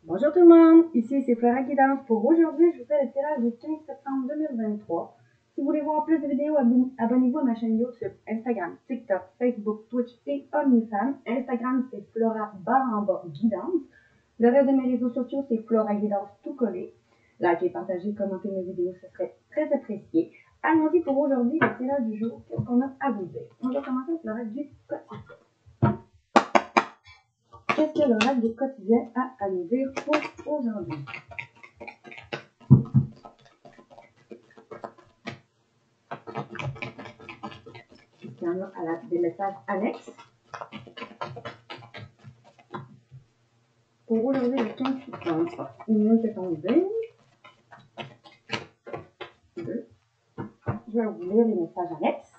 Bonjour tout le monde, ici c'est Flora Guidance. Pour aujourd'hui, je vous fais le tirage du 15 septembre 2023. Si vous voulez voir plus de vidéos, abonnez-vous à ma chaîne YouTube, Instagram, TikTok, Facebook, Twitch et OnlyFans. Instagram, c'est Flora_Guidance. Le reste de mes réseaux sociaux, c'est Flora Guidance tout collé. Likez, partagez, commentez mes vidéos, ce serait très apprécié. Allons-y pour aujourd'hui, le tirage du jour. Qu'est-ce qu'on a à vous dire? On va commencer avec le reste du quotidien. Qu'est-ce que le reste du quotidien a à nous dire pour aujourd'hui? Il y en a des messages annexes. Pour aujourd'hui, le 15 septembre, une seconde 2. Je vais vous lire les messages annexes.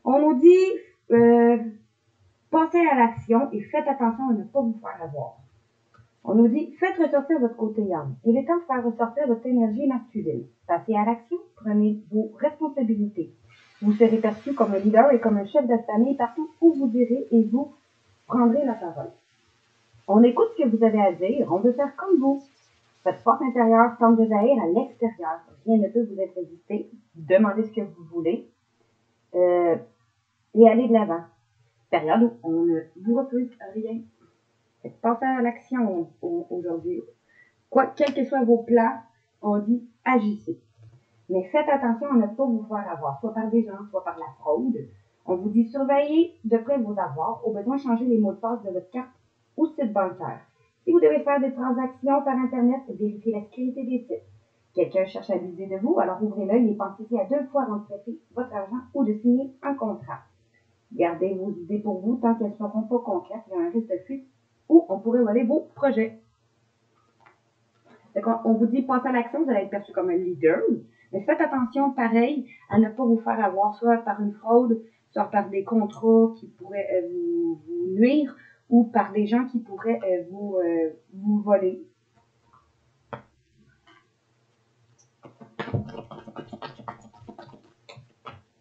On nous dit pensez à l'action et faites attention à ne pas vous faire avoir. On nous dit faites ressortir votre côté yang. Il est temps de faire ressortir votre énergie masculine. Passez à l'action, prenez vos responsabilités. Vous serez perçu comme un leader et comme un chef de famille partout où vous irez et vous prendrez la parole. On écoute ce que vous avez à dire, on veut faire comme vous. Votre force intérieure tente de jaillir à l'extérieur. Rien ne peut vous être résisté. Demandez ce que vous voulez et allez de l'avant. Période où on ne vous refuse rien. Pensez à l'action aujourd'hui. Quels que soient vos plans, on dit agissez. Mais faites attention à ne pas vous faire avoir, soit par des gens, soit par la fraude. On vous dit surveillez de près vos avoirs, au besoin changer les mots de passe de votre carte ou site bancaire. Si vous devez faire des transactions par Internet, vérifiez la sécurité des sites. Quelqu'un cherche à abuser de vous, alors ouvrez l'œil et pensez à 2 fois avant de prêter votre argent ou de signer un contrat. Gardez vos idées pour vous tant qu'elles ne seront pas concrètes, il y a un risque de fuite ou on pourrait voler vos projets. On vous dit passez à l'action, vous allez être perçu comme un leader, mais faites attention, pareil, à ne pas vous faire avoir soit par une fraude, soit par des contrats qui pourraient vous nuire, ou par des gens qui pourraient vous voler.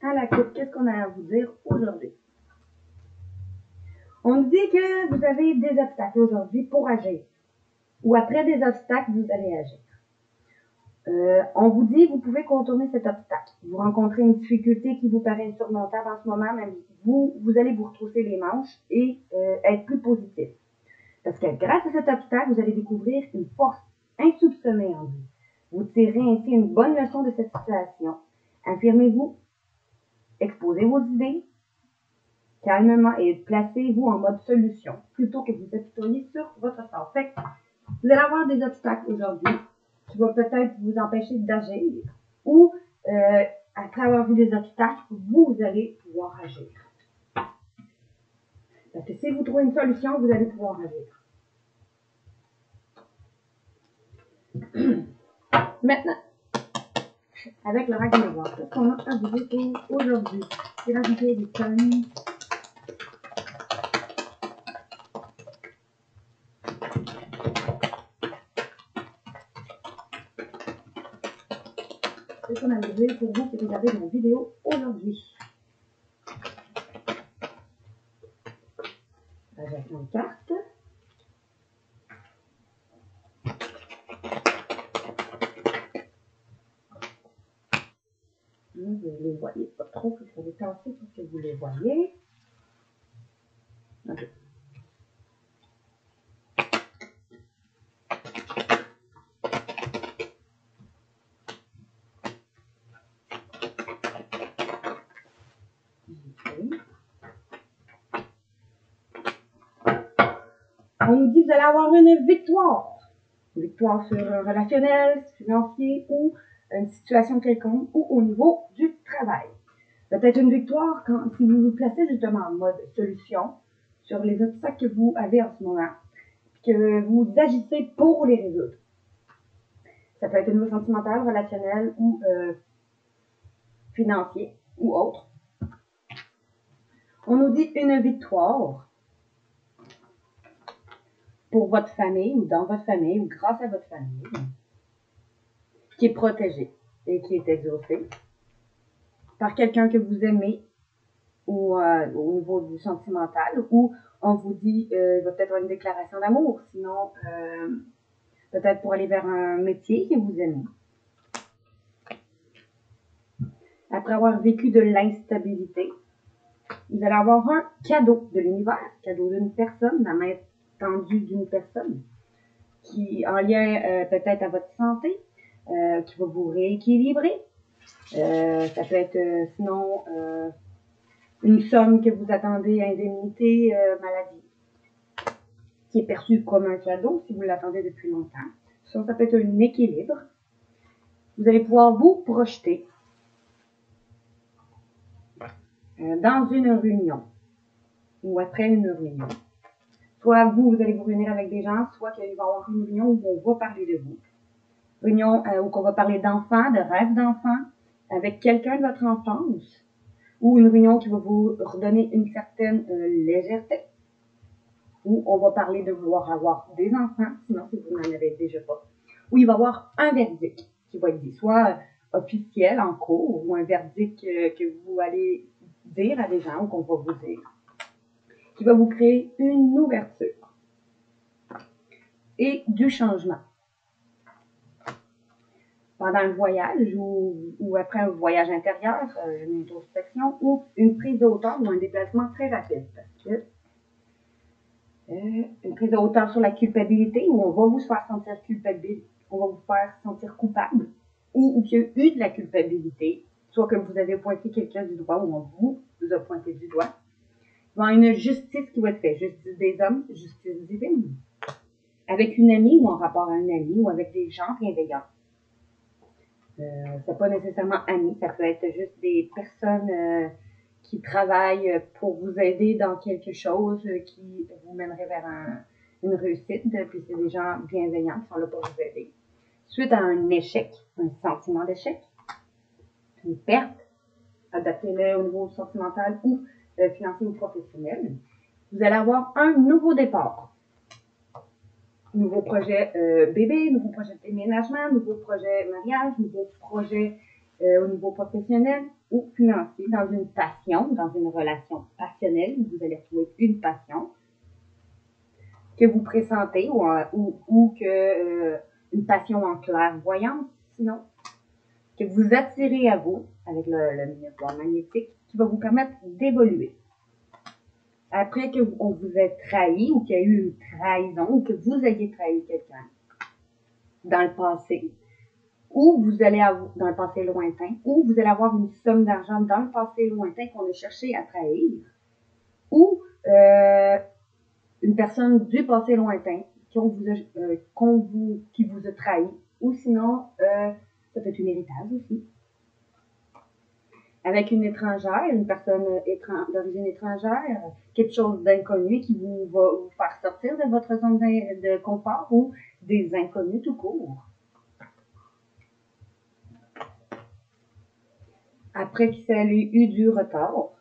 À la coupe, qu'est-ce qu'on a à vous dire aujourd'hui? On nous dit que vous avez des obstacles aujourd'hui pour agir, ou après des obstacles, vous allez agir. On vous dit, vous pouvez contourner cet obstacle. Vous rencontrez une difficulté qui vous paraît insurmontable en ce moment, mais vous allez vous retrousser les manches et être plus positif. Parce que grâce à cet obstacle, vous allez découvrir une force insoupçonnée en vous. Vous tirez ainsi une bonne leçon de cette situation. Affirmez-vous, exposez vos idées calmement et placez-vous en mode solution plutôt que vous apitoyer sur votre sort. Fait que vous allez avoir des obstacles aujourd'hui qui vont peut-être vous empêcher d'agir ou après avoir vu des obstacles, vous allez pouvoir agir. Parce que si vous trouvez une solution, vous allez pouvoir agir. Maintenant, avec le rack de miroir, qu'est-ce qu'on a à vous dire pour aujourd'hui? C'est rajouter des tonnes. Qu'est-ce qu'on a à vous dire pour vous qui regardez mon vidéo aujourd'hui? Gestion de cartes. Vous ne les voyez pas trop, il faut les tasser pour que vous les voyez. Okay. On nous dit que vous allez avoir une victoire. Une victoire sur un relationnel, financier ou une situation quelconque ou au niveau du travail. Peut-être une victoire si vous vous placez justement en mode solution sur les obstacles que vous avez en ce moment, que vous agissez pour les résoudre. Ça peut être au niveau sentimental, relationnel ou financier ou autre. On nous dit une victoire pour votre famille ou dans votre famille ou grâce à votre famille qui est protégée et qui est exaucée par quelqu'un que vous aimez ou au niveau du sentimental ou on vous dit il va peut-être avoir une déclaration d'amour, sinon peut-être pour aller vers un métier que vous aimez. Après avoir vécu de l'instabilité, vous allez avoir un cadeau de l'univers, cadeau d'une personne, la main tendue d'une personne, qui en lien peut-être à votre santé, qui va vous rééquilibrer. Ça peut être sinon une somme que vous attendez, indemnité, maladie, qui est perçue comme un cadeau si vous l'attendez depuis longtemps. Sinon, ça peut être un équilibre. Vous allez pouvoir vous projeter dans une réunion ou après une réunion. Soit vous allez vous réunir avec des gens, soit qu'il va y avoir une réunion où on va parler de vous. Réunion où on va parler d'enfants, de rêves d'enfants, avec quelqu'un de votre enfance, ou une réunion qui va vous redonner une certaine légèreté, où on va parler de vouloir avoir des enfants, sinon si vous n'en avez déjà pas, où il va y avoir un verdict qui va être dit, soit officiel en cours, ou un verdict que vous allez dire à des gens, ou qu'on va vous dire, qui va vous créer une ouverture et du changement. Pendant un voyage ou après un voyage intérieur, une introspection ou une prise de hauteur ou un déplacement très rapide. Parce que une prise de hauteur sur la culpabilité où on va vous faire sentir culpable, on va vous faire sentir coupable ou qu'il y a eu de la culpabilité, soit que vous avez pointé quelqu'un du doigt ou on vous a pointé du doigt. Il va y avoir une justice qui va être faite, justice des hommes, justice divine. Avec une amie ou en rapport à un ami ou avec des gens bienveillants. C'est pas nécessairement amis, ça peut être juste des personnes qui travaillent pour vous aider dans quelque chose qui vous mènerait vers une réussite, puis c'est des gens bienveillants qui sont là pour vous aider. Suite à un échec, un sentiment d'échec, une perte, adaptez-le au niveau sentimental ou financier ou professionnel, vous allez avoir un nouveau départ. Nouveau projet bébé, nouveau projet de déménagement, nouveau projet mariage, nouveau projet au niveau professionnel ou financier, dans une passion, dans une relation passionnelle, où vous allez retrouver une passion que vous pressentez ou que une passion en clairvoyance, sinon, que vous attirez à vous avec le miroir magnétique qui va vous permettre d'évoluer. Après qu'on vous ait trahi ou qu'il y a eu une trahison ou que vous ayez trahi quelqu'un dans le passé, ou vous allez avoir, dans le passé lointain, ou vous allez avoir une somme d'argent dans le passé lointain qu'on a cherché à trahir, ou une personne du passé lointain qui vous a trahi, ou sinon, ça peut être une héritage aussi. Avec une étrangère, une personne d'origine étrangère, quelque chose d'inconnu qui va vous faire sortir de votre zone de confort ou des inconnus tout court. Après qu'il ait eu du retard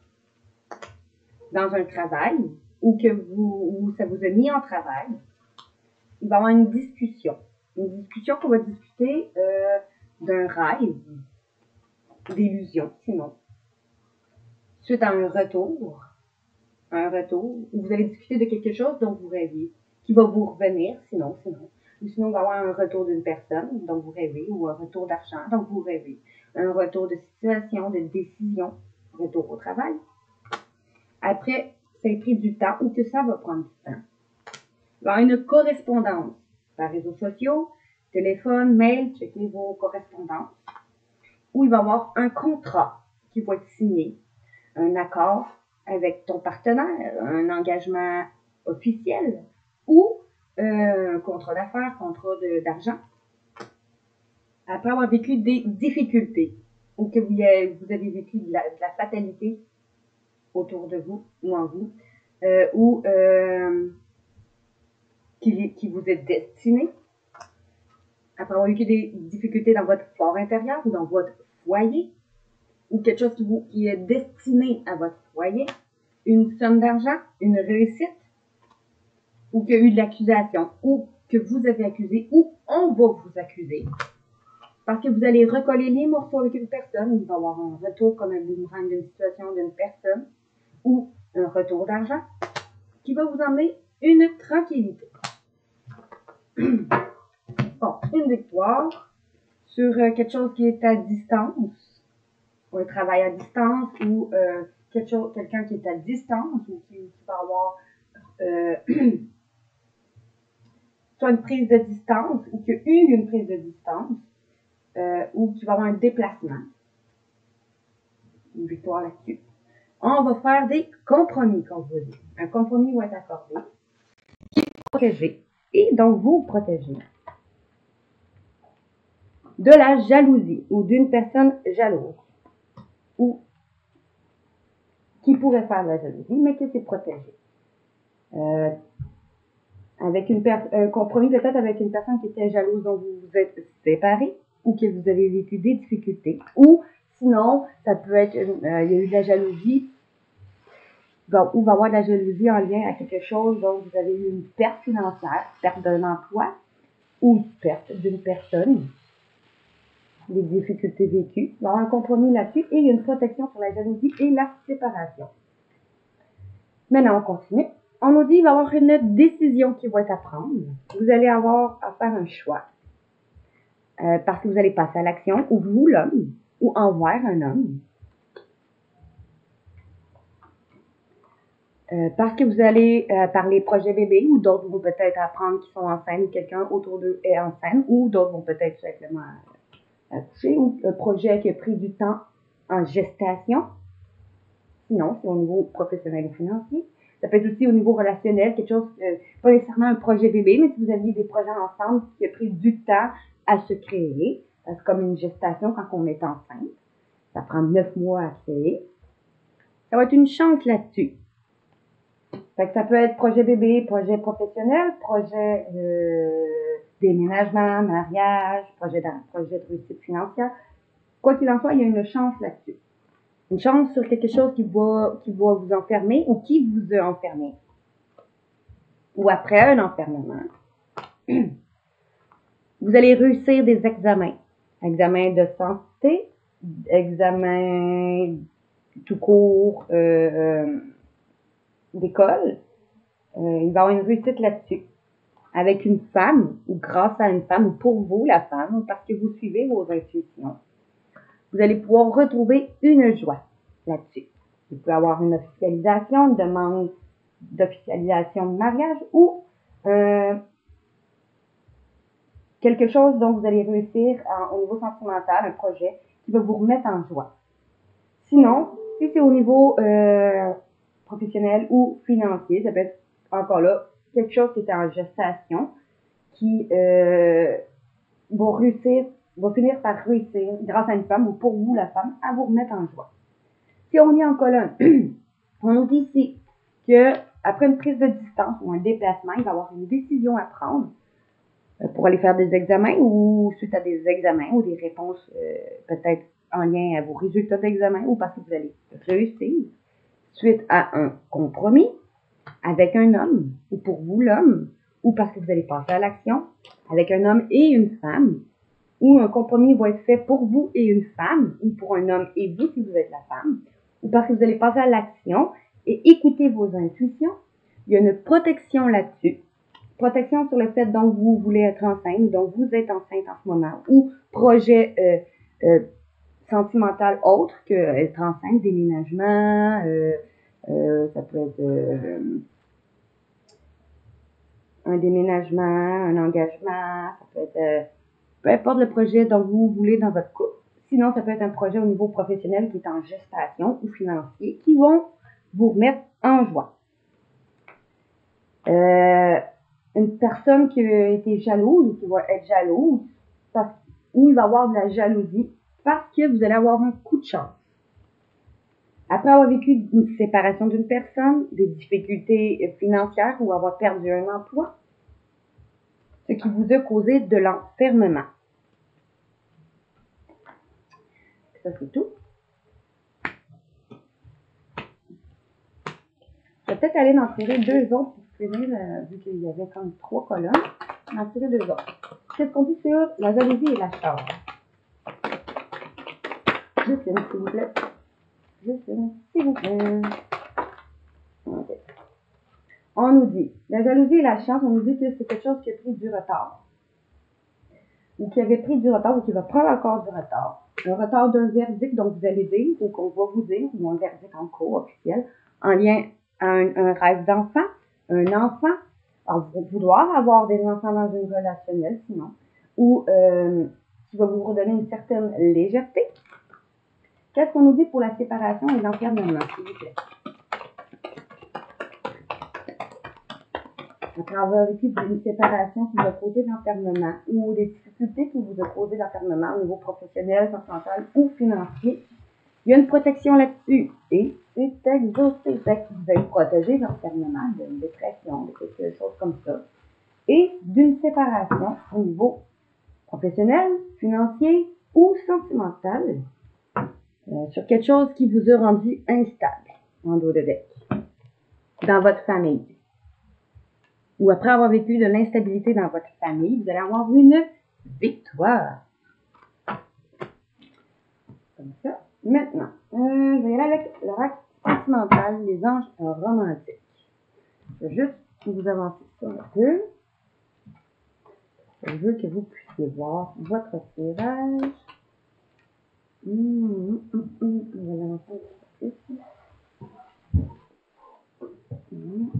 dans un travail ou que ça vous a mis en travail, il va y avoir une discussion. Une discussion qu'on va discuter d'un rêve, d'illusion, sinon. Suite à un retour, où vous allez discuter de quelque chose dont vous rêviez, qui va vous revenir, sinon. Ou sinon, il va y avoir un retour d'une personne dont vous rêvez, ou un retour d'argent dont vous rêvez, un retour de situation, de décision, retour au travail. Après, ça a pris du temps ou que ça va prendre du temps. Il va y avoir une correspondance par réseaux sociaux, téléphone, mail, checkez vos correspondances, où il va y avoir un contrat qui va être signé, un accord avec ton partenaire, un engagement officiel ou un contrat d'affaires, contrat d'argent. Après avoir vécu des difficultés ou que vous avez vécu de la fatalité autour de vous ou en vous, ou qui vous est destiné, après avoir vécu des difficultés dans votre fort intérieur ou dans votre foyer, ou quelque chose qui est destiné à votre foyer, une somme d'argent, une réussite, ou qu'il y a eu de l'accusation, ou que vous avez accusé, ou on va vous accuser, parce que vous allez recoller les morceaux avec une personne, il va y avoir un retour comme un boomerang d'une situation d'une personne, ou un retour d'argent, qui va vous emmener une tranquillité. une victoire sur quelque chose qui est à distance, ou un travail à distance, ou quelqu'un qui est à distance, ou qui va avoir soit une prise de distance, ou qui a eu une prise de distance, ou qui va avoir un déplacement. Une victoire là-dessus. On va faire des compromis, comme je vous dis. Un compromis va être accordé, protégé, et donc vous protégez de la jalousie ou d'une personne jalouse ou qui pourrait faire de la jalousie, mais que c'est protégé. Avec un compromis peut-être avec une personne qui était jalouse dont vous vous êtes séparés ou que vous avez vécu des difficultés, ou sinon, ça peut être, il y a eu de la jalousie, ou va y avoir de la jalousie en lien à quelque chose dont vous avez eu une perte financière, perte d'un emploi, ou perte d'une personne, des difficultés vécues. Il va y avoir un compromis là-dessus et il y a une protection sur la jalousie et la séparation. Maintenant, on continue. On nous dit qu'il va y avoir une décision qui va être à prendre. Vous allez avoir à faire un choix. Parce que vous allez passer à l'action, ou vous, l'homme, ou envers un homme. Parce que vous allez parler projet bébé, ou d'autres vont peut-être apprendre qu'ils sont enceintes, ou quelqu'un autour d'eux est enceinte, ou d'autres vont peut-être simplement accoucher, ou un projet qui a pris du temps en gestation. Sinon, c'est au niveau professionnel ou financier. Ça peut être aussi au niveau relationnel, quelque chose, pas nécessairement un projet bébé, mais si vous aviez des projets ensemble qui a pris du temps à se créer, c'est comme une gestation quand on est enceinte. Ça prend 9 mois à créer. Ça va être une chance là-dessus. Fait que ça peut être projet bébé, projet professionnel, projet déménagement, mariage, projet de réussite financière. Quoi qu'il en soit, il y a une chance là-dessus. Une chance sur quelque chose qui va vous enfermer ou qui vous a enfermé. Ou après un enfermement. Vous allez réussir des examens. Examen de santé, examen tout court d'école. Il va y avoir une réussite là-dessus. Avec une femme, ou grâce à une femme, ou pour vous, la femme, ou parce que vous suivez vos intuitions. Vous allez pouvoir retrouver une joie là-dessus. Il peut y avoir une officialisation, une demande d'officialisation de mariage ou quelque chose dont vous allez réussir au niveau sentimental, un projet qui va vous remettre en joie. Sinon, si c'est au niveau professionnel ou financier, ça peut être encore là quelque chose qui était en gestation, qui va finir par réussir grâce à une femme ou pour vous la femme à vous remettre en joie. Si on est en colonne, on nous dit ici que après une prise de distance ou un déplacement, il va y avoir une décision à prendre pour aller faire des examens ou suite à des examens ou des réponses peut-être en lien à vos résultats d'examen ou parce que vous allez réussir suite à un compromis avec un homme ou pour vous l'homme ou parce que vous allez passer à l'action avec un homme et une femme ou un compromis va être fait pour vous et une femme ou pour un homme et vous si vous êtes la femme ou parce que vous allez passer à l'action et écouter vos intuitions. Il y a une protection là-dessus. Protection sur le fait dont vous voulez être enceinte ou dont vous êtes enceinte en ce moment ou projet sentimental autre que être enceinte, déménagement, ça peut être un déménagement, un engagement, ça peut être peu importe le projet dont vous voulez dans votre couple. Sinon, ça peut être un projet au niveau professionnel qui est en gestation ou financier qui vont vous remettre en joie. Une personne qui a été jalouse ou qui va être jalouse, ou il va y avoir de la jalousie parce que vous allez avoir un coup de chance. Après avoir vécu une séparation d'une personne, des difficultés financières ou avoir perdu un emploi, ce qui vous a causé de l'enfermement. Ça, c'est tout. Je vais peut-être aller en tirer 2 autres pour finir, vu qu'il y avait comme 3 colonnes. En tirer 2 autres. Qu'est-ce qu'on dit sur la jalousie et la charge? Juste une, s'il vous plaît. Juste une, s'il vous plaît. Okay. On nous dit, la jalousie et la chance, on nous dit que c'est quelque chose qui a pris du retard. ou qui avait pris du retard ou qui va prendre encore du retard. Un retard d'un verdict, donc vous allez dire, ou qu'on va vous dire, ou un verdict en cours officiel, en lien à un rêve d'enfant, un enfant. Alors, vous vouloir avoir des enfants dans une relationnelle, sinon, ou qui va vous redonner une certaine légèreté. Qu'est-ce qu'on nous dit pour la séparation et l'enfermement, s'il vous plaît? Après avoir vécu une séparation qui vous a causé l'enfermement ou des difficultés qui vous a causé l'enfermement au niveau professionnel, sentimental ou financier, il y a une protection là-dessus et c'est exaucé. C'est que vous allez protéger l'enfermement d'une dépression, de quelque chose comme ça, et d'une séparation au niveau professionnel, financier ou sentimental, sur quelque chose qui vous a rendu instable en dos de deck dans votre famille. Ou après avoir vécu de l'instabilité dans votre famille, vous allez avoir une victoire. Comme ça. Maintenant, je vais y aller avec l'oracle sentimental, les anges romantiques. Je vais juste vous avancer ça un peu. Je veux que vous puissiez voir votre tirage. Je vais avancer un petit peu plus.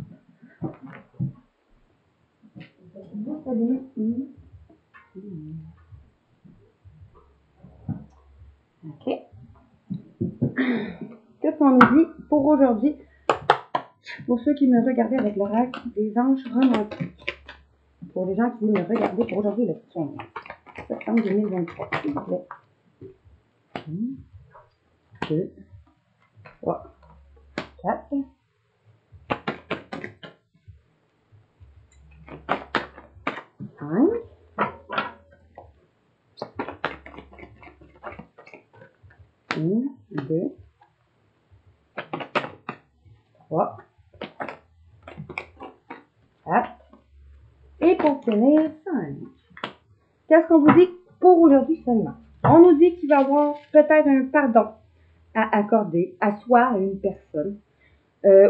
Vous savez, OK. Qu'est-ce qu'on nous dit pour aujourd'hui? Pour ceux qui me regardaient avec l'oracle des anges romantiques. Pour les gens qui me regardaient pour aujourd'hui le 15 septembre 2023, s'il vous plaît. 1, 2, 3, 4. 5. 1, 2, 3, 4. Et pour finir, 5. Qu'est-ce qu'on vous dit pour aujourd'hui seulement? On nous dit qu'il va y avoir peut-être un pardon à accorder à soi, à une personne,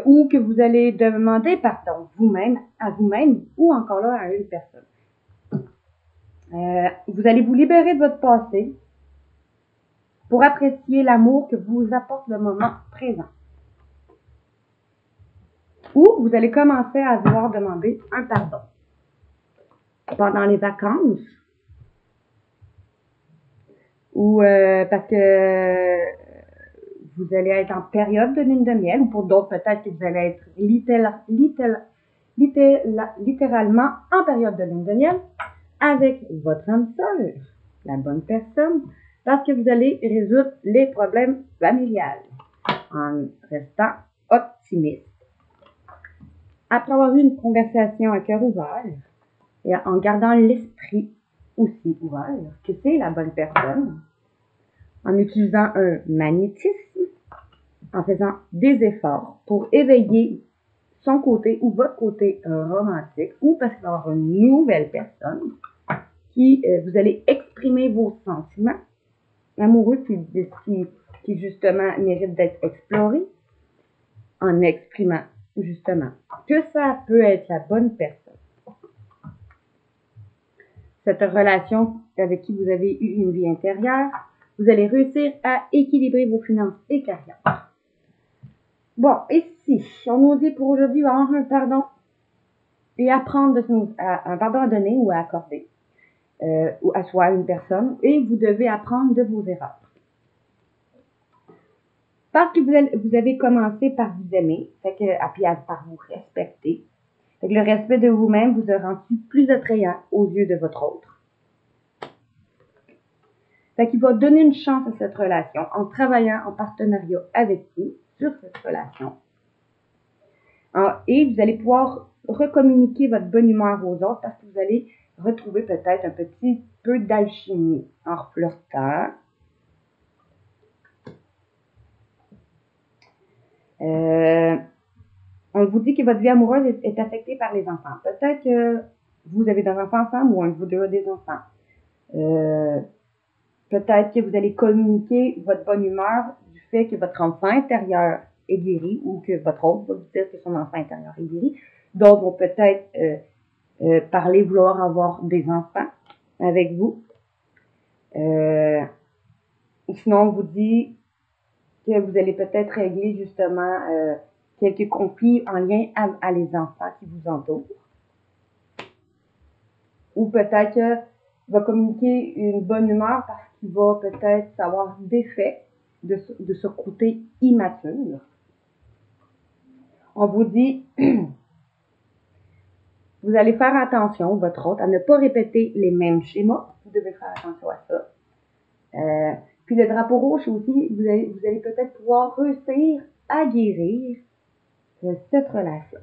ou que vous allez demander pardon vous-même, à vous-même, ou encore là à une personne. Vous allez vous libérer de votre passé pour apprécier l'amour que vous apporte le moment présent. Ou vous allez commencer à vouloir demander un pardon. Pendant les vacances, ou parce que vous allez être en période de lune de miel, ou pour d'autres, peut-être que vous allez être littéralement en période de lune de miel avec votre âme sœur, la bonne personne, parce que vous allez résoudre les problèmes familiales en restant optimiste. Après avoir eu une conversation à cœur ouvert et en gardant l'esprit aussi ouvert, que c'est la bonne personne, en utilisant un magnétisme, en faisant des efforts pour éveiller son côté ou votre côté romantique, ou parce qu'il va y avoir une nouvelle personne qui, vous allez exprimer vos sentiments amoureux qui justement méritent d'être explorés en exprimant justement que ça peut être la bonne personne. Cette relation avec qui vous avez eu une vie intérieure, vous allez réussir à équilibrer vos finances et carrière. Bon, ici, on nous dit pour aujourd'hui, il va y avoir un pardon et apprendre un pardon à donner ou à accorder ou à soi, à une personne, et vous devez apprendre de vos erreurs. Parce que vous avez commencé par vous aimer, par vous respecter. Fait que le respect de vous-même vous a rendu plus attrayant aux yeux de votre autre. Fait qu'il va donner une chance à cette relation en travaillant en partenariat avec vous sur cette relation. Et vous allez pouvoir recommuniquer votre bonne humeur aux autres parce que vous allez retrouver peut-être un petit peu d'alchimie en reflirtant. On vous dit que votre vie amoureuse est affectée par les enfants. Peut-être que vous avez des enfants ensemble ou un de vous deux a des enfants. Peut-être que vous allez communiquer votre bonne humeur du fait que votre enfant intérieur est guéri ou que votre autre va vous dire que son enfant intérieur est guéri. D'autres vont peut-être parler, vouloir avoir des enfants avec vous. Sinon, on vous dit que vous allez peut-être régler justement quelques conflits en lien à les enfants qui vous entourent. Ou peut-être qu'il va communiquer une bonne humeur parce qu'il va peut-être savoir d'effet de ce côté immature. On vous dit, vous allez faire attention, votre hôte, à ne pas répéter les mêmes schémas. Vous devez faire attention à ça. Puis le drapeau rouge aussi, vous allez peut-être pouvoir réussir à guérir cette relation.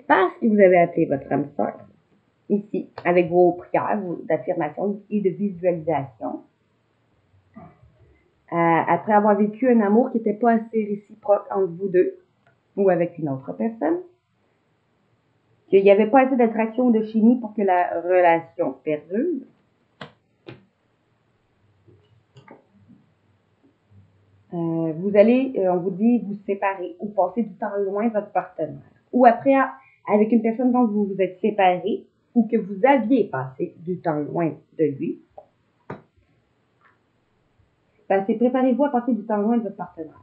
Parce que vous avez appelé votre âme sœur, ici, avec vos prières d'affirmation et de visualisation. Après avoir vécu un amour qui n'était pas assez réciproque entre vous deux ou avec une autre personne, qu'il n'y avait pas assez d'attraction ou de chimie pour que la relation perdure. Vous allez, on vous dit, vous séparer ou passer du temps loin de votre partenaire. Ou après, avec une personne dont vous vous êtes séparé ou que vous aviez passé du temps loin de lui. Préparez-vous à passer du temps loin de votre partenaire.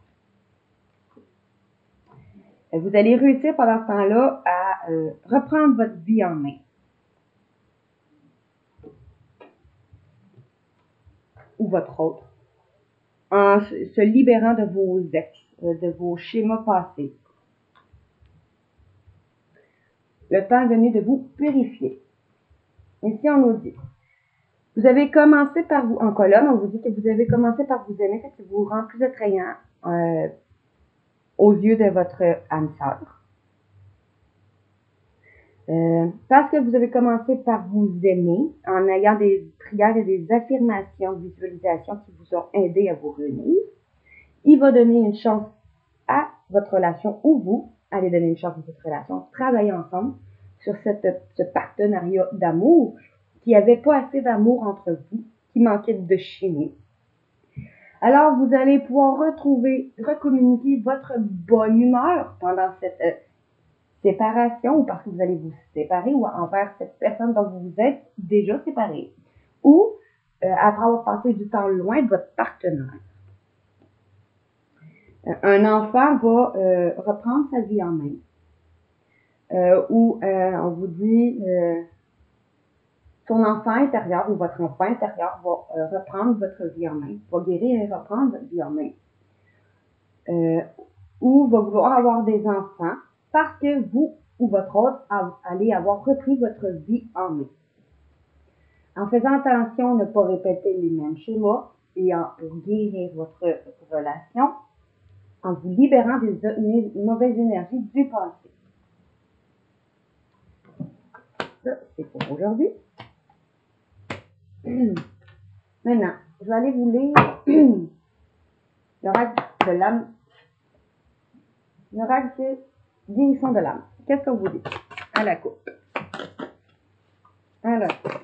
Vous allez réussir pendant ce temps-là à reprendre votre vie en main. Ou votre autre. En se libérant de vos ex, de vos schémas passés. Le temps est venu de vous purifier. Ici, on nous dit, vous avez commencé par vous, en colonne, on vous dit que vous avez commencé par vous aimer, fait que vous rend plus attrayant aux yeux de votre âme sœur. Parce que vous avez commencé par vous aimer, en ayant des prières et des affirmations, visualisations qui vous ont aidé à vous réunir, il va donner une chance à votre relation ou vous allez donner une chance à votre relation, travailler ensemble sur ce partenariat d'amour qui avait pas assez d'amour entre vous, qui manquait de chimie. Alors, vous allez pouvoir recommuniquer votre bonne humeur pendant cette séparation ou parce que vous allez vous séparer ou envers cette personne dont vous vous êtes déjà séparé ou après avoir passé du temps loin de votre partenaire. Un enfant va reprendre sa vie en main ou on vous dit son enfant intérieur ou votre enfant intérieur va reprendre votre vie en main, va guérir et reprendre votre vie en main. Ou va vouloir avoir des enfants parce que vous ou votre autre allez avoir repris votre vie en main. En faisant attention à ne pas répéter les mêmes schémas et pour guérir votre relation, en vous libérant des mauvaises énergies du passé. Ça, c'est pour aujourd'hui. Maintenant, je vais aller vous lire l'oracle de l'âme. L'oracle de guérison de l'âme. Qu'est-ce qu'on vous dit? À la coupe. À la coupe.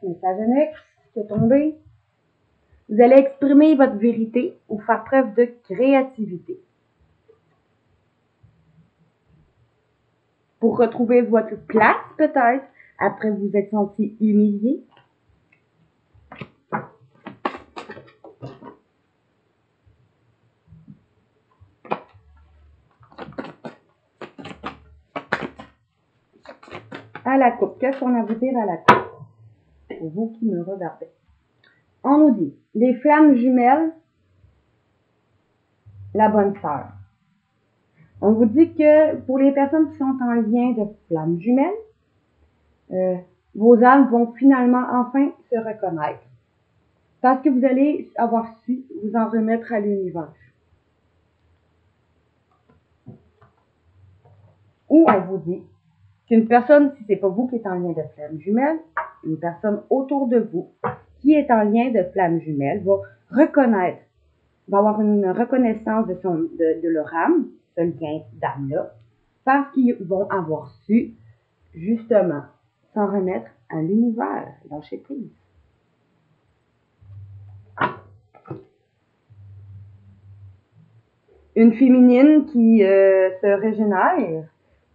Message annexe qui est tombé. Vous allez exprimer votre vérité ou faire preuve de créativité. Pour retrouver votre place, peut-être, après vous être senti humilié. À la coupe. Qu'est-ce qu'on a à vous dire à la coupe? Pour vous qui me regardez. On nous dit, les flammes jumelles, la bonne sœur. On vous dit que pour les personnes qui sont en lien de flammes jumelles, vos âmes vont finalement enfin se reconnaître. Parce que vous allez avoir su vous en remettre à l'univers. Ou on vous dit qu'une personne, si c'est pas vous qui êtes en lien de flammes jumelles, une personne autour de vous qui est en lien de flammes jumelles va reconnaître, va avoir une reconnaissance de leur âme, ce lien d'âme-là, parce qu'ils vont avoir su, justement, s'en remettre à l'univers, lâcher prise. Une féminine qui se régénère,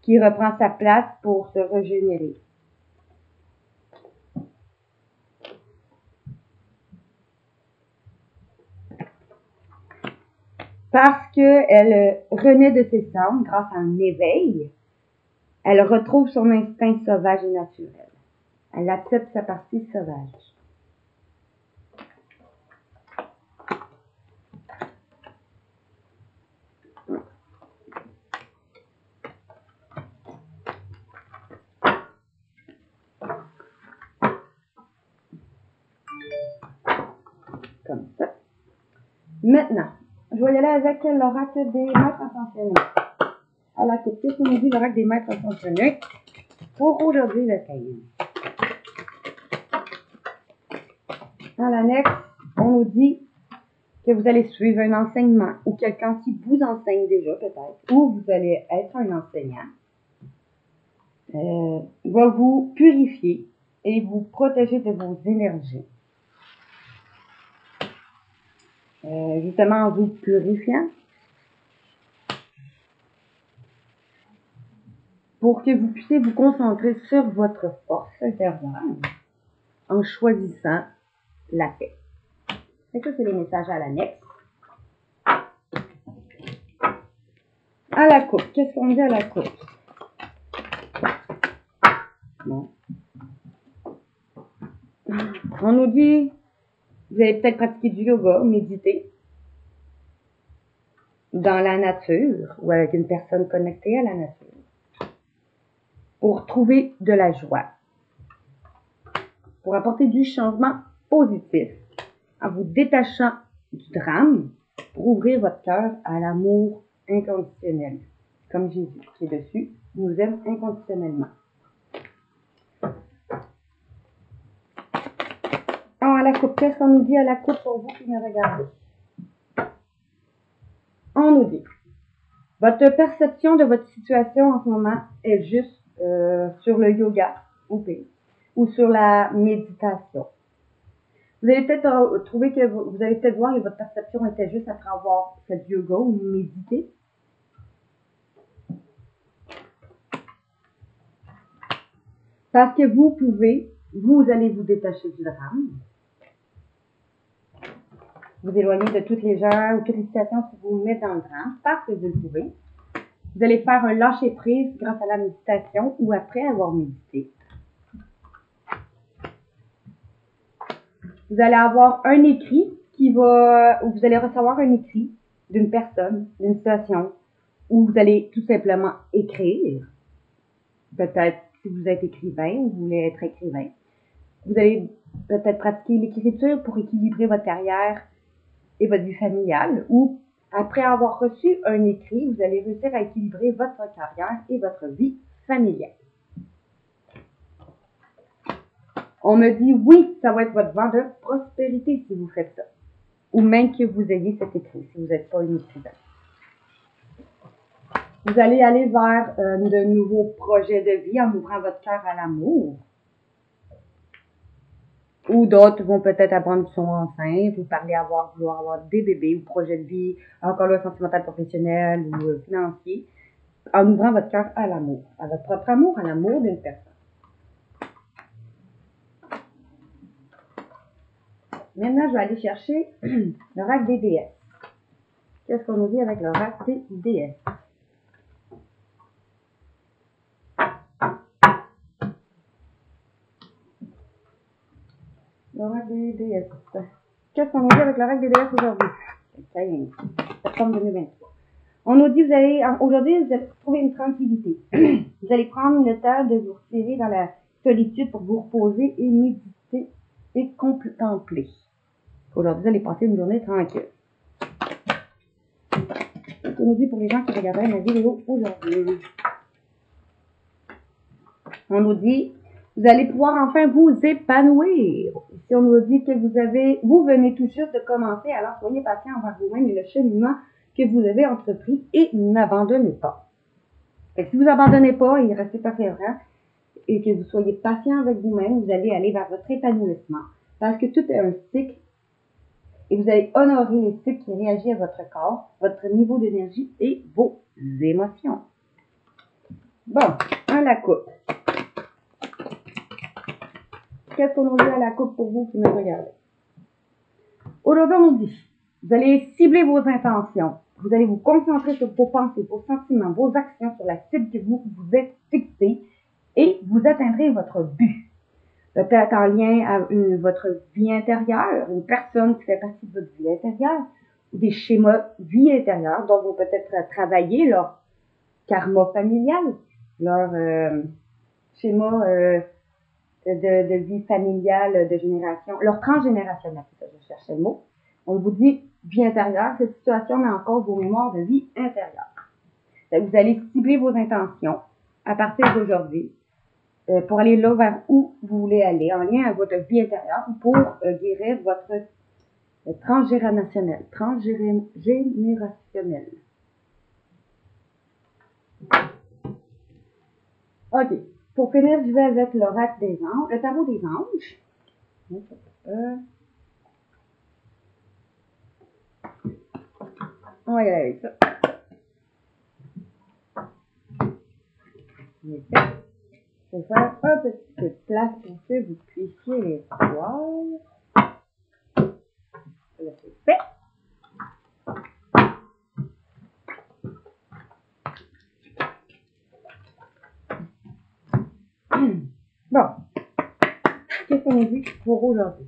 qui reprend sa place pour se régénérer. Parce qu'elle renaît de ses cendres grâce à un éveil, elle retrouve son instinct sauvage et naturel. Elle accepte sa partie sauvage. Comme ça. Maintenant, je vais y aller avec l'oracle des maîtres ascensionnés. Alors, qu'est-ce qu'on nous dit l'oracle des maîtres ascensionnés pour aujourd'hui le 15? Dans l'annexe, on nous dit que vous allez suivre un enseignement ou quelqu'un qui vous enseigne déjà peut-être, ou vous allez être un enseignant. Va vous purifier et vous protéger de vos énergies. Justement en vous purifiant, pour que vous puissiez vous concentrer sur votre force intérieure en choisissant la paix. Et ça, c'est les messages à l'annexe. À la coupe, qu'est-ce qu'on dit à la coupe? Bon. On nous dit, vous allez peut-être pratiquer du yoga, méditer dans la nature ou avec une personne connectée à la nature pour trouver de la joie, pour apporter du changement positif en vous détachant du drame pour ouvrir votre cœur à l'amour inconditionnel. Comme Jésus qui est dessus, nous aime inconditionnellement. Alors, à la coupe, qu'est-ce qu'on nous dit à la coupe pour vous qui me regardez? On nous dit, votre perception de votre situation en ce moment est juste sur le yoga ou sur la méditation. Vous allez peut-être trouver que vous allez peut-être voir que votre perception était juste après avoir fait du yoga ou méditer. Parce que vous allez vous détacher du drame. Vous éloigner de toutes les gens ou toutes les situations qui vous mettent dans le drame parce que vous le pouvez. Vous allez faire un lâcher-prise grâce à la méditation ou après avoir médité. Vous allez avoir un écrit vous allez recevoir un écrit d'une personne, d'une situation, où vous allez tout simplement écrire. Peut-être si vous êtes écrivain ou vous voulez être écrivain. Vous allez peut-être pratiquer l'écriture pour équilibrer votre carrière et votre vie familiale, ou après avoir reçu un écrit, vous allez réussir à équilibrer votre carrière et votre vie familiale. On me dit oui, ça va être votre vent de prospérité si vous faites ça. Ou même que vous ayez cet écrit, si vous n'êtes pas une écrivain. Vous allez aller vers de nouveaux projets de vie en ouvrant votre cœur à l'amour. Ou d'autres vont peut-être apprendre qu'ils sont enceintes, ou vouloir avoir des bébés, ou projets de vie, encore là, sentimental, professionnel ou financier, en ouvrant votre cœur à l'amour, à votre propre amour, à l'amour d'une personne. Maintenant, je vais aller chercher l'oracle des déesses. Qu'est-ce qu'on nous dit avec l'oracle des déesses? L'oracle des déesses. Qu'est-ce qu'on nous dit avec l'oracle des déesses aujourd'hui? Ça y est, septembre 2023. On nous dit, aujourd'hui, vous allez trouver une tranquillité. Vous allez prendre le temps de vous retirer dans la solitude pour vous reposer et méditer et contempler. Aujourd'hui, vous allez passer une journée tranquille. On nous dit pour les gens qui regarderaient ma vidéo aujourd'hui. On nous dit, vous allez pouvoir enfin vous épanouir. Ici, on nous dit que vous venez tout juste de commencer, alors soyez patient envers vous-même et le cheminement que vous avez entrepris et n'abandonnez pas. Et si vous n'abandonnez pas et restez persévérant et que vous soyez patient avec vous-même, vous allez aller vers votre épanouissement. Parce que tout est un cycle et vous allez honorer les cycles qui réagissent à votre corps, votre niveau d'énergie et vos émotions. Bon. Bon, à la coupe. Qu'est-ce qu'on nous dit à la coupe pour vous qui me regardez? Aujourd'hui, on nous dit, vous allez cibler vos intentions. Vous allez vous concentrer sur vos pensées, vos sentiments, vos actions, sur la cible que vous vous êtes fixée et vous atteindrez votre but. Peut-être en lien avec votre vie intérieure, une personne qui fait partie de votre vie intérieure, ou des schémas vie intérieure dont vous peut-être travailler leur karma familial, leur schéma de vie familiale, de génération, leur transgénérationnel, c'est ça, je cherchais le mot. On vous dit vie intérieure, cette situation met en cause vos mémoires de vie intérieure. Donc, vous allez cibler vos intentions à partir d'aujourd'hui pour aller là vers où vous voulez aller, en lien avec votre vie intérieure, pour guérir votre transgénérationnel. OK. Pour finir, je vais avec l'oracle des anges, le tarot des anges. On va y aller avec ça. Je vais faire un petit peu de place pour que vous puissiez les voir. Là, c'est fait. Bon. Qu'est-ce qu'on a dit pour aujourd'hui?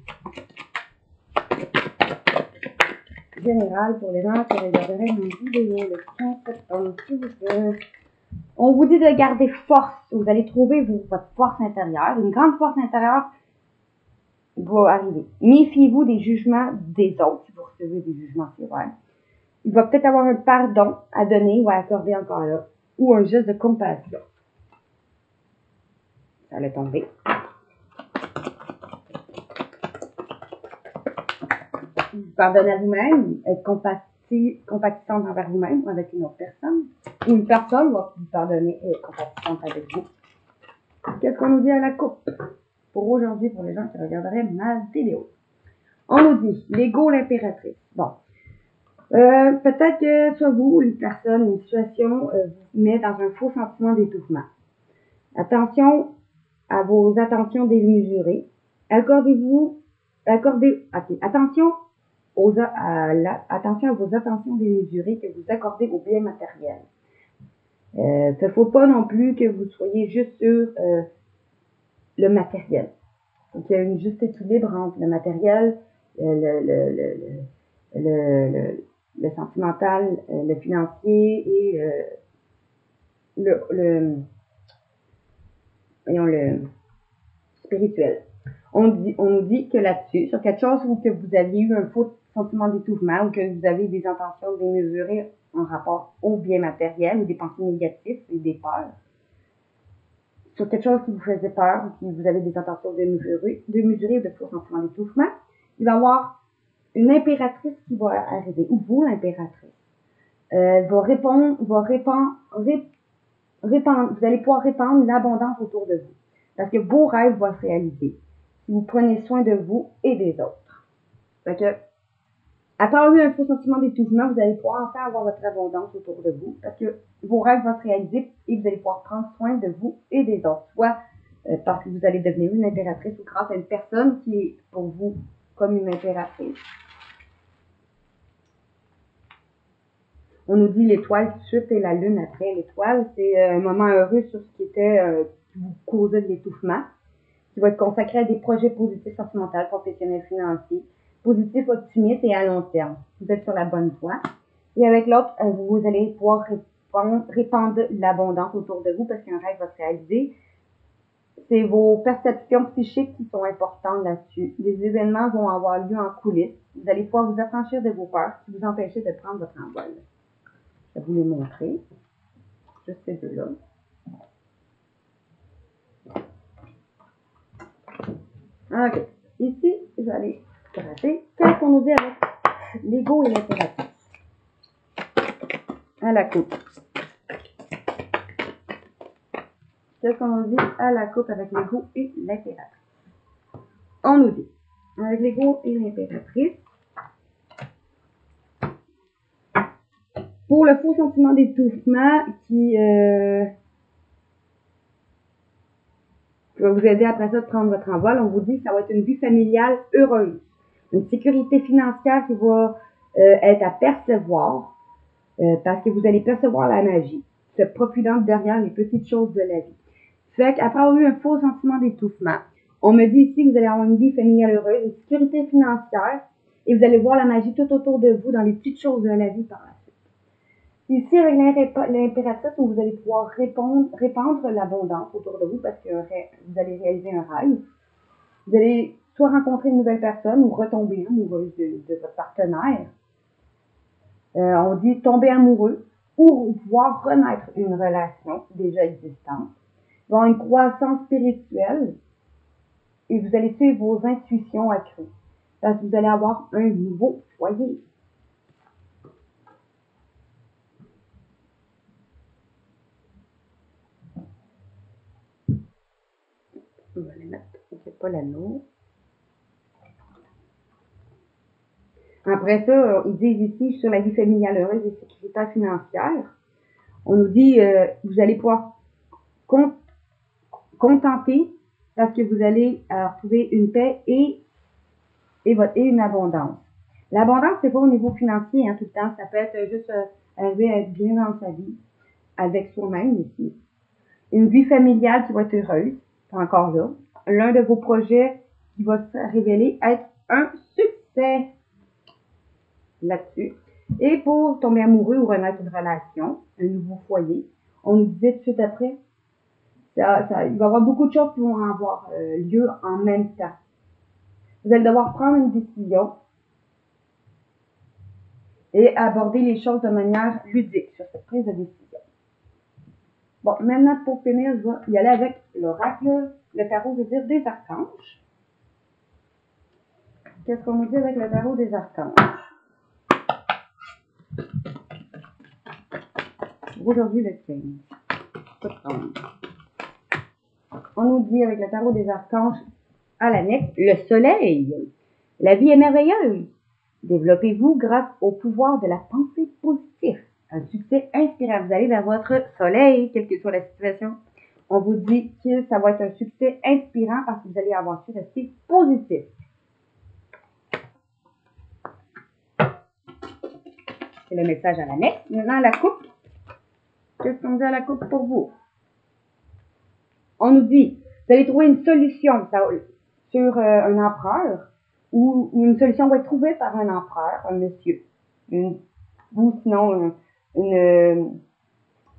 Général pour les gens qui regarderaient une vidéo le 15 septembre, s'il vous plaît. On vous dit de garder force. Vous allez trouver votre force intérieure. Une grande force intérieure va arriver. Méfiez-vous des jugements des autres. Si vous recevez des jugements sévères, il va peut-être avoir un pardon à donner ou à accorder encore là. Ou un geste de compassion. Ça allait tomber. Vous pardonnez à vous-même. Être compatissante envers vous-même ou avec une autre personne. Ou une personne va vous pardonner et être compatissante avec vous. Qu'est-ce qu'on nous dit à la coupe? Pour aujourd'hui, pour les gens qui regarderaient ma vidéo. On nous dit, l'ego, l'impératrice. Bon. Peut-être que soit vous, une personne, une situation, vous met dans un faux sentiment d'étouffement. Attention à vos attentions démesurées. Attention attention à vos attentions démesurées que vous accordez aux biens matériels. Il ne faut pas non plus que vous soyez juste sur le matériel. Donc, il y a un juste équilibre entre le matériel, le sentimental, le financier et le spirituel. On nous dit que là-dessus, sur quelque chose où que vous aviez eu un faux sentiment d'étouffement ou que vous avez des intentions démesurées en rapport au bien matériel ou des pensées négatives et des peurs, sur quelque chose qui vous faisait peur ou qui vous avez des intentions démesurées ou de faux sentiments d'étouffement, il va y avoir une impératrice qui va arriver, ou vous, l'impératrice, vous allez pouvoir répandre l'abondance autour de vous. Parce que vos rêves vont se réaliser si vous prenez soin de vous et des autres. Fait que, après avoir eu un faux sentiment d'étouffement, vous allez pouvoir enfin avoir votre abondance autour de vous. Parce que vos rêves vont se réaliser et vous allez pouvoir prendre soin de vous et des autres. Soit parce que vous allez devenir une impératrice ou grâce à une personne qui est pour vous comme une impératrice. On nous dit l'étoile tout de suite et la lune après. L'étoile, c'est un moment heureux sur ce qui était qui vous causait de l'étouffement, qui va être consacré à des projets positifs, sentimentaux, professionnels, financiers, positifs, optimistes et à long terme. Vous êtes sur la bonne voie. Et avec l'autre, vous allez pouvoir répandre l'abondance autour de vous parce qu'un rêve va se réaliser. C'est vos perceptions psychiques qui sont importantes là-dessus. Les événements vont avoir lieu en coulisses. Vous allez pouvoir vous affranchir de vos peurs qui vous empêchaient de prendre votre envol. Je vais vous les montrer. Juste ces deux-là. Ok. Ici, je vais aller tracer. Qu'est-ce qu'on nous dit avec l'ego et l'impératrice? À la coupe. Qu'est-ce qu'on nous dit à la coupe avec l'ego et l'impératrice? On nous dit, avec l'ego et l'impératrice, pour le faux sentiment d'étouffement qui qui va vous aider après ça de prendre votre envol. On vous dit que ça va être une vie familiale heureuse, une sécurité financière qui va être à percevoir parce que vous allez percevoir la magie, se profilant derrière les petites choses de la vie. Fait qu'après avoir eu un faux sentiment d'étouffement, on me dit ici que vous allez avoir une vie familiale heureuse, une sécurité financière, et vous allez voir la magie tout autour de vous dans les petites choses de la vie par la suite. Ici, avec l'impératif, vous allez pouvoir répandre l'abondance autour de vous parce que vous allez réaliser un rêve. Vous allez soit rencontrer une nouvelle personne ou retomber amoureuse de votre partenaire. On dit tomber amoureux ou voir renaître une relation déjà existante. Vous allez avoir une croissance spirituelle et vous allez suivre vos intuitions accrues parce que vous allez avoir un nouveau foyer. On va les mettre, c'est pas l'anneau. Après ça, ils disent ici sur la vie familiale heureuse et sécuritaire financière, on nous dit vous allez pouvoir contenter parce que vous allez retrouver une paix et une abondance. L'abondance, c'est pas au niveau financier, hein, tout le temps. Ça peut être juste arriver à être bien dans sa vie, avec soi-même ici. Une vie familiale qui va être heureuse, c'est encore là. L'un de vos projets qui va se révéler être un succès là-dessus. Et pour tomber amoureux ou renaître une relation, un nouveau foyer, on nous disait tout de suite après, il va y avoir beaucoup de choses qui vont avoir lieu en même temps. Vous allez devoir prendre une décision et aborder les choses de manière ludique sur cette prise de décision. Bon, maintenant, pour finir, je vais y aller avec l'oracle, le tarot, je veux dire, des archanges. Qu'est-ce qu'on nous dit avec le tarot des archanges? Aujourd'hui, le 15. On nous dit avec le tarot des archanges à l'annexe, le soleil. La vie est merveilleuse. Développez-vous grâce au pouvoir de la pensée positive. Un succès inspirant. Vous allez vers votre soleil, quelle que soit la situation. On vous dit que ça va être un succès inspirant parce que vous allez avoir su rester positif. C'est le message à l'annexe. Maintenant, la coupe. Qu'est-ce qu'on dit à la coupe pour vous? On nous dit, vous allez trouver une solution sur un empereur ou une solution va être trouvée par un empereur, un monsieur. Ou sinon,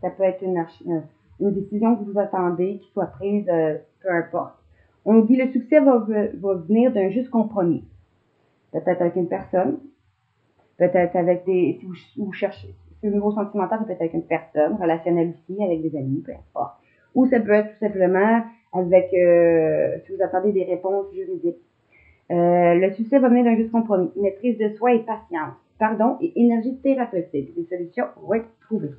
ça peut être une décision que vous attendez, qui soit prise, peu importe. On nous dit le succès va venir d'un juste compromis. Peut-être avec une personne, peut-être avec si vous cherchez, si au niveau sentimental, ça peut être avec une personne, relationnel aussi, avec des amis, peu importe. Ou ça peut être tout simplement avec, si vous attendez des réponses juridiques. Le succès va venir d'un juste compromis, maîtrise de soi et patience, pardon et énergie thérapeutique. Des solutions vont être trouvées.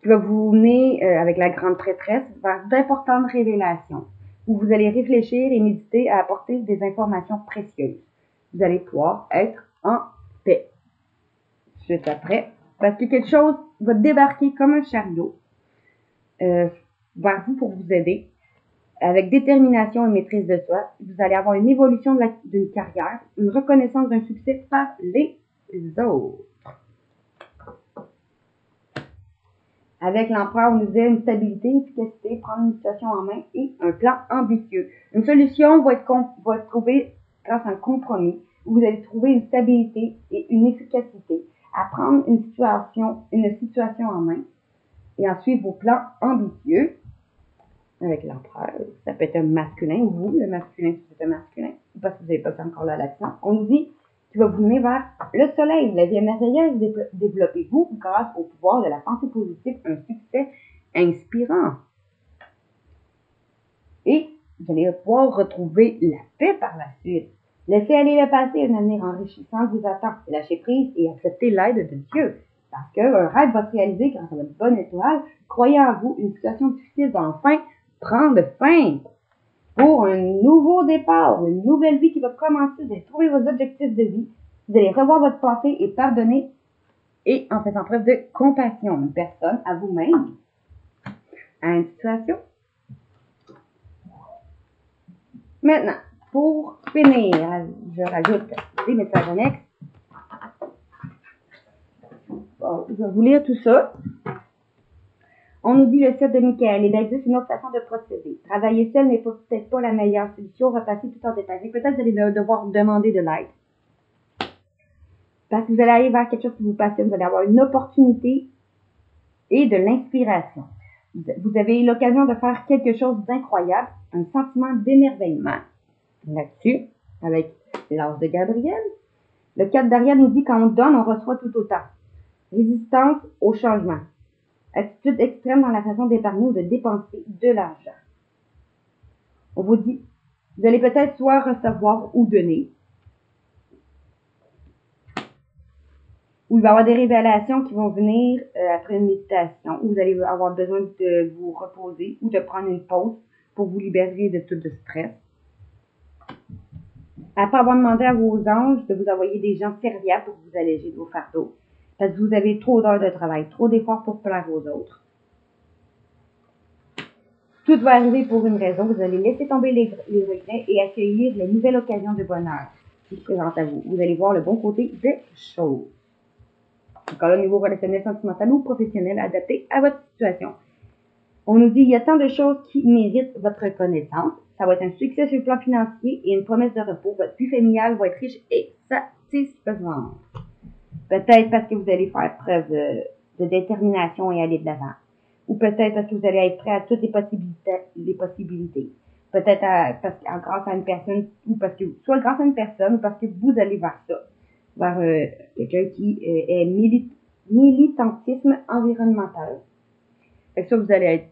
Qui va vous mener avec la grande prêtresse vers d'importantes révélations où vous allez réfléchir et méditer à apporter des informations précieuses. Vous allez pouvoir être en paix. Juste après, parce que quelque chose va débarquer comme un chariot vers vous pour vous aider. Avec détermination et maîtrise de soi, vous allez avoir une évolution d'une carrière, une reconnaissance d'un succès par les autres. Avec l'empereur, on nous disait une stabilité, une efficacité, prendre une situation en main et un plan ambitieux. Une solution va être trouvée grâce à un compromis où vous allez trouver une stabilité et une efficacité à prendre une situation en main et à suivre vos plans ambitieux. Avec l'empereur, ça peut être un masculin ou vous, le masculin, c'est un masculin, parce que vous n'avez pas fait encore là l'action. On nous dit qu'il va vous mener vers le soleil. La vie est merveilleuse, développez-vous grâce au pouvoir de la pensée positive, un succès inspirant. Et vous allez pouvoir retrouver la paix par la suite. Laissez aller le passé, un avenir enrichissant vous attend. Lâchez prise et acceptez l'aide de Dieu. Parce qu'un rêve va se réaliser grâce à votre bonne étoile. Croyez en vous, une situation difficile va enfin prendre fin. Pour un nouveau départ, une nouvelle vie qui va commencer, vous allez trouver vos objectifs de vie, vous allez revoir votre passé et pardonner et en faisant preuve de compassion, une personne à vous-même, à une situation. Maintenant, pour finir, je rajoute des messages annexes. Bon, je vais vous lire tout ça. On nous dit le 7 de Michael, il existe une autre façon de procéder. Travailler seul n'est peut-être pas la meilleure solution, repasser tout en détail. Peut-être que vous allez devoir demander de l'aide. Parce que vous allez aller vers quelque chose qui vous passionne, vous allez avoir une opportunité et de l'inspiration. Vous avez l'occasion de faire quelque chose d'incroyable, un sentiment d'émerveillement. Là-dessus, avec l'as de Gabriel. Le 4 d'Ariel nous dit quand on donne, on reçoit tout autant. Résistance au changement. Attitude extrême dans la façon d'épargner ou de dépenser de l'argent. On vous dit, vous allez peut-être soit recevoir ou donner. Ou il va y avoir des révélations qui vont venir après une méditation. Ou vous allez avoir besoin de vous reposer ou de prendre une pause pour vous libérer de tout le stress. Après avoir demandé à vos anges de vous envoyer des gens serviables pour vous alléger de vos fardeaux. Parce que vous avez trop d'heures de travail, trop d'efforts pour plaire aux autres. Tout va arriver pour une raison. Vous allez laisser tomber les regrets et accueillir les nouvelles occasions de bonheur qui se présentent à vous. Vous allez voir le bon côté des choses. Encore là, au niveau relationnel, sentimental ou professionnel, adapté à votre situation. On nous dit, il y a tant de choses qui méritent votre reconnaissance. Ça va être un succès sur le plan financier et une promesse de repos. Votre vie familiale va être riche et satisfaisante. Peut-être parce que vous allez faire preuve de détermination et aller de l'avant. Ou peut-être parce que vous allez être prêt à toutes les possibilités. Peut-être grâce à une personne, ou parce que, soit grâce à une personne, ou parce que vous allez vers ça. Vers quelqu'un qui est militantisme environnemental. Fait que ça, vous allez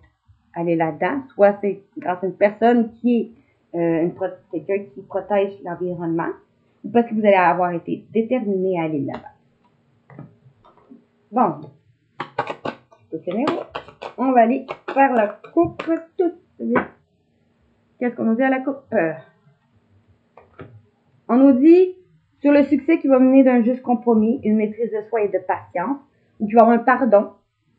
aller là-dedans. Soit c'est grâce à une personne qui est quelqu'un qui protège l'environnement, ou parce que vous allez avoir été déterminé à aller là-bas. Bon, je peux finir. On va aller faire la coupe tout de suite. Qu'est-ce qu'on nous dit à la coupe? On nous dit sur le succès qui va mener d'un juste compromis, une maîtrise de soi et de patience, ou qui va avoir un pardon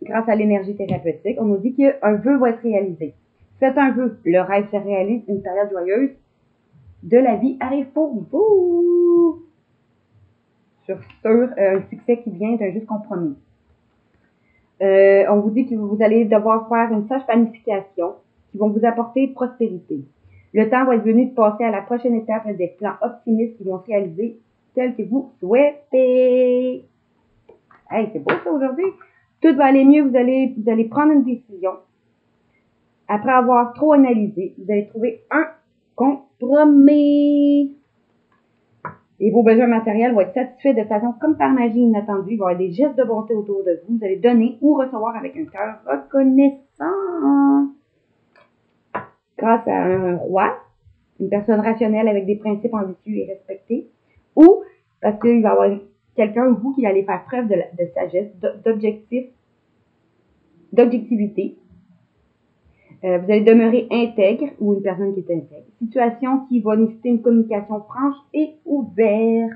grâce à l'énergie thérapeutique. On nous dit qu'un vœu va être réalisé. Faites un vœu, le rêve se réalise, une période joyeuse de la vie arrive pour vous. Sur un succès qui vient d'un juste compromis. On vous dit que vous allez devoir faire une sage planification qui vont vous apporter prospérité. Le temps va être venu de passer à la prochaine étape des plans optimistes qui vont se réaliser tels que vous souhaitez. Hey, c'est beau ça aujourd'hui. Tout va aller mieux, vous allez prendre une décision. Après avoir trop analysé, vous allez trouver un compromis. Et vos besoins matériels vont être satisfaits de façon comme par magie inattendue. Il va y avoir des gestes de bonté autour de vous. Vous allez donner ou recevoir avec un cœur reconnaissant. Grâce à un roi, une personne rationnelle avec des principes ambitieux et respectés. Ou parce qu'il va y avoir quelqu'un ou vous qui allez faire preuve de sagesse, d'objectivité. Vous allez demeurer intègre ou une personne qui est intègre. Situation qui va nécessiter une communication franche et ouverte.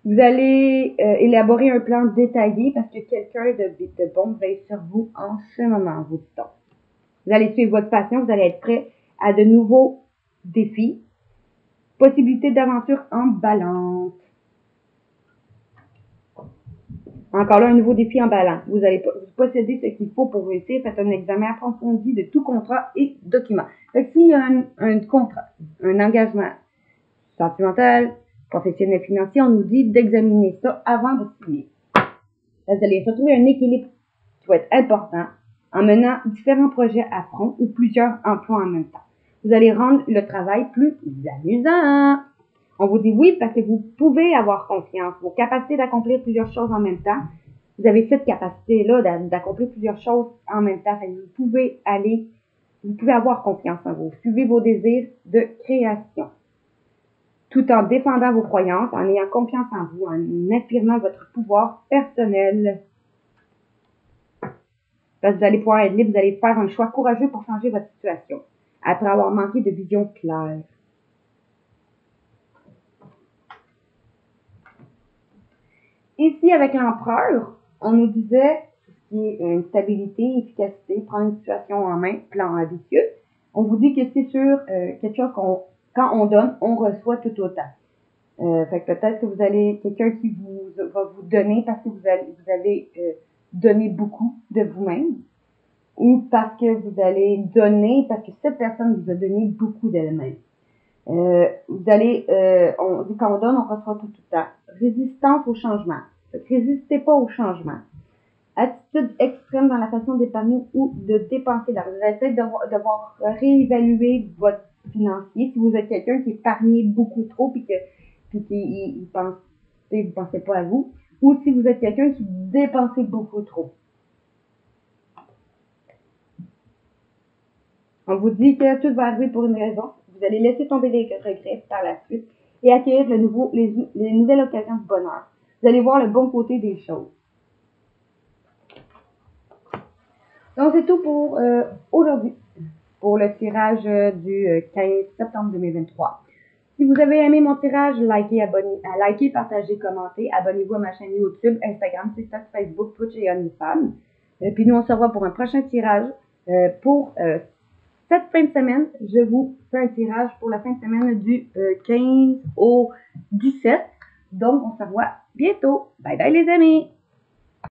Vous allez élaborer un plan détaillé parce que quelqu'un de bon veille sur vous en ce moment, vous dit-on. Vous allez suivre votre passion, vous allez être prêt à de nouveaux défis. Possibilité d'aventure emballante. Encore là, un nouveau défi emballant. Vous allez posséder ce qu'il faut pour réussir. Faites un examen approfondi de tout contrat et document. Fait que s'il y a un contrat, un engagement sentimental, professionnel, financier, on nous dit d'examiner ça avant de signer. Vous allez retrouver un équilibre qui va être important en menant différents projets à front ou plusieurs emplois en même temps. Vous allez rendre le travail plus amusant. On vous dit oui parce que vous pouvez avoir confiance. Vos capacités d'accomplir plusieurs choses en même temps. Vous avez cette capacité-là d'accomplir plusieurs choses en même temps. Vous pouvez avoir confiance en vous. Suivez vos désirs de création. Tout en défendant vos croyances, en ayant confiance en vous, en affirmant votre pouvoir personnel. Parce que vous allez pouvoir être libre, vous allez faire un choix courageux pour changer votre situation. Après avoir manqué de vision claire. Ici, avec l'empereur, on nous disait tout ce qui est une stabilité, efficacité, prendre une situation en main, plan ambitieux. On vous dit que c'est sur quelque chose quand on donne, on reçoit tout autant. Fait que peut-être que vous allez, quelqu'un qui va vous donner parce que vous avez donné beaucoup de vous-même, ou parce que vous allez donner parce que cette personne vous a donné beaucoup d'elle-même. Vous allez, on dit quand on donne, on reçoit tout le temps. Résistance au changement. Résistez pas au changement. Attitude extrême dans la façon d'épargner ou de dépenser l'argent. Vous allez peut-être devoir réévaluer votre financier. Si vous êtes quelqu'un qui épargne beaucoup trop puis qui pense, vous pensez pas à vous, ou si vous êtes quelqu'un qui dépensez beaucoup trop. On vous dit que tout va arriver pour une raison. Vous allez laisser tomber les regrets par la suite et accueillir les nouvelles occasions de bonheur. Vous allez voir le bon côté des choses. Donc, c'est tout pour aujourd'hui, pour le tirage du 15 septembre 2023. Si vous avez aimé mon tirage, likez, partagez, commentez. Abonnez-vous à ma chaîne YouTube, Instagram, TikTok, Facebook, Twitch et OnlyFans. Puis nous, on se revoit pour un prochain tirage. Pour cette fin de semaine, je vous fais un tirage pour la fin de semaine du 15 au 17. Donc, on se revoit bientôt. Bye bye les amis!